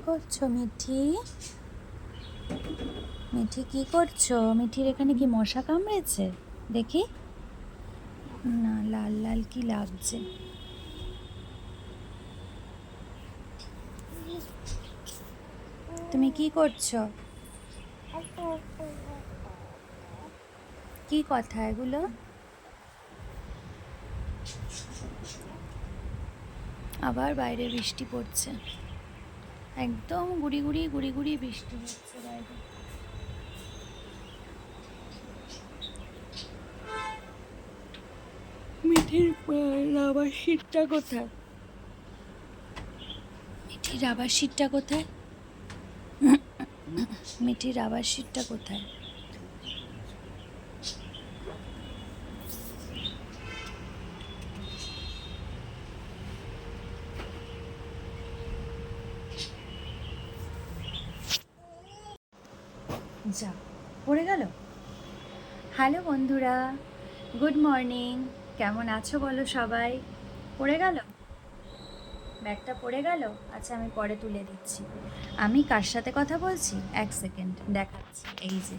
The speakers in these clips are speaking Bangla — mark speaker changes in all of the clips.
Speaker 1: করছো মিঠি? মিঠি কি করছো? মিঠির এখানে কি মশা কামড়েছে? দেখি না, লাল লাল কি লাগছে। তুমি কি করছো? কি কথা এগুলো? আবার বাইরে বৃষ্টি পড়ছে, একদম গুড়ি গুড়ি গুড়ি গুড়ি বৃষ্টি হচ্ছে বাইরে। মিঠির রাবার শিটটা কোথায়? মিঠির রাবার শিটটা কোথায়? মিঠির রাবার শিটটা কোথায়? যা, পড়ে গেল। হ্যালো বন্ধুরা, গুড মর্নিং। কেমন আছো বলো সবাই? পড়ে গেল ব্যাগটা, পড়ে গেল। আচ্ছা, আমি পরে তুলে দিচ্ছি। আমি কার সাথে কথা বলছি এক সেকেন্ড দেখাচ্ছি। এই যে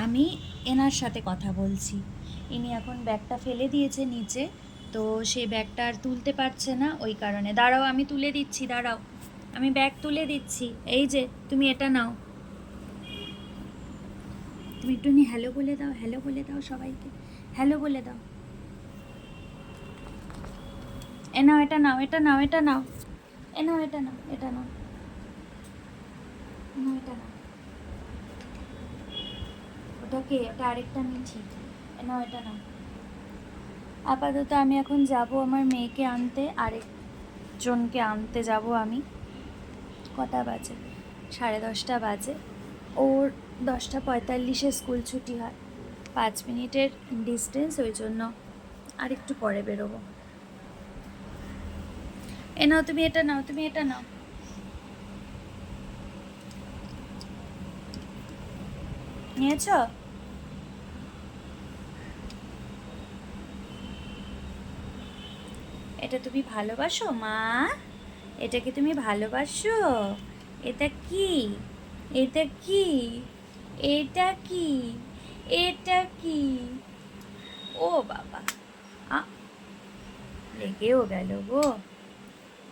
Speaker 1: আমি এনার সাথে কথা বলছি। ইনি এখন ব্যাগটা ফেলে দিয়েছে নিচে, তো সেই ব্যাগটা আর তুলতে পারছে না, ওই কারণে। দাঁড়াও, আমি তুলে দিচ্ছি, দাঁড়াও, আমি ব্যাগ তুলে দিচ্ছি। এই যে, তুমি এটা নাও। তুমি একটু হ্যালো বলে দাও, হ্যালো বলে দাও সবাইকে, হ্যালো বলে দাও। এ নাও, এটা নাও, এটা নাও, এটা নাও, এ নাও, এটা নাও, এটা নাও, নাও, এটা নাও। ওটা কে? ওটা আরেকটা মিঠি। এ নাও, এটা নাও। আপাতত আমি এখন যাব আমার মেয়েকে আনতে, আরেকজনকে আনতে যাব আমি। কটা বাজে? 10:30 বাজে। ওর 10:45 স্কুল ছুটি হয়, 5 মিনিটের ডিস্টেন্স, ওই জন্য আর একটু পরে বেরোবো। এ নাও, তুমি এটা নাও, তুমি এটা নাও। নিয়েছ? এটা তুমি ভালোবাসো মা? এটাকে তুমি ভালোবাসো? এটা কি? এটা কি? এটা কি? এটা কি? ও বাবা, আ লেগেও গেল গো,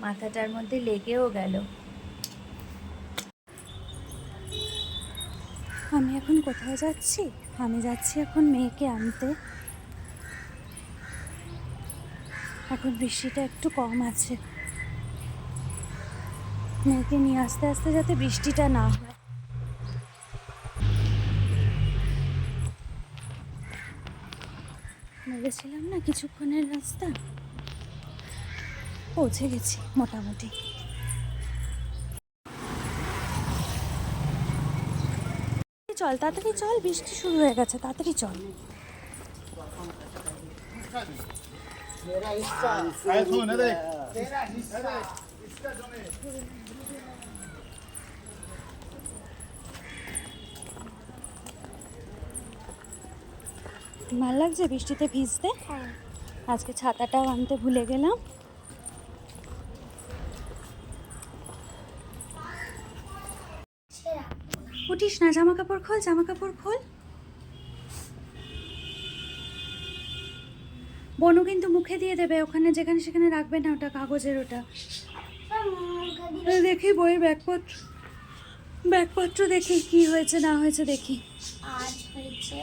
Speaker 1: মাথাটার মধ্যে লেগেও গেল। আমি এখন কোথায় যাচ্ছি? আমি যাচ্ছি এখন মেয়েকে আনতে। এখন বৃষ্টিটা একটু কম আছে, মেয়েকে নিয়ে আসতে আসতে যাতে বৃষ্টিটা না হয়। বলেছিলাম না কিছুক্ষণের রাস্তা, পৌঁছে গেছি মোটামুটি। চল তাড়াতাড়ি চল, বৃষ্টি শুরু হয়ে গেছে, তাড়াতাড়ি চল। ভাল লাগছে বৃষ্টিতে ভিজতে। আজকে ছাতাটাও আনতে ভুলে গেলাম। উঠিস না, জামা কাপড় খোল, জামা কাপড় খোল। বনু কিন্তু মুখে দিয়ে দেবে, ওখানে যেখানে সেখানে রাখবে না, ওটা কাগজের। ওটা দেখি বইয়ের ব্যাগপত্র দেখি কি হয়েছে না হয়েছে দেখি। আজ হয়েছে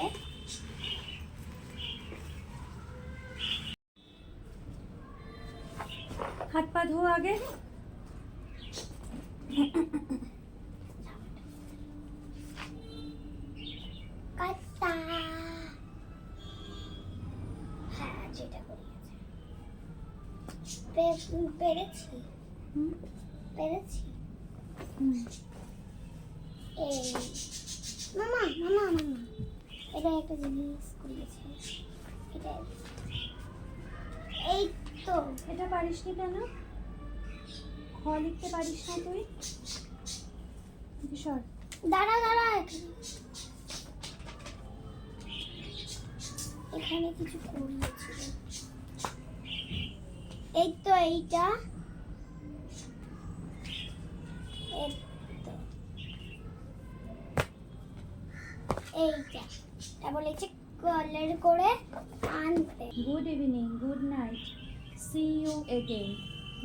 Speaker 1: হাত পা ধো আগে।
Speaker 2: পেরেছি পেরেছি এই মামা মামা মামা এটা একটা জিনিস করেছে। এটা এই তো,
Speaker 1: এটা পারিস নি কেন? খ লিখতে পারিস না তুই? সর,
Speaker 2: দাঁড়া দাঁড়া, এখানে কিছু করিয়েছিল। এই তো, এইটা এইটা তা বলেছে কালার করে আনতে।
Speaker 1: Good evening, good night, see you again.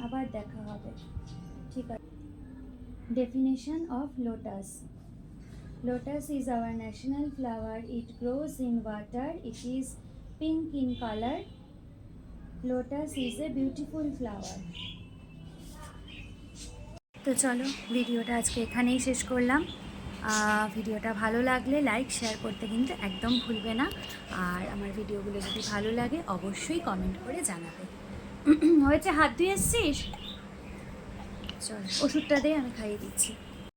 Speaker 1: আবার দেখা হবে, ঠিক আছে। Definition of lotus. Lotus is our national flower. It grows in water. It is pink in color. Lotus is a beautiful flower. তো চলো, ভিডিওটা আজকে এখানেই শেষ করলাম। ভিডিওটা ভালো লাগলে লাইক শেয়ার করতে কিন্তু একদম ভুলবে না। আর আমার ভিডিওগুলো যদি ভালো লাগে অবশ্যই কমেন্ট করে জানাবে। হয়েছে, হাত ধুয়ে এসছিস? চল ওষুধটা দে, আমি খাইয়ে দিচ্ছি।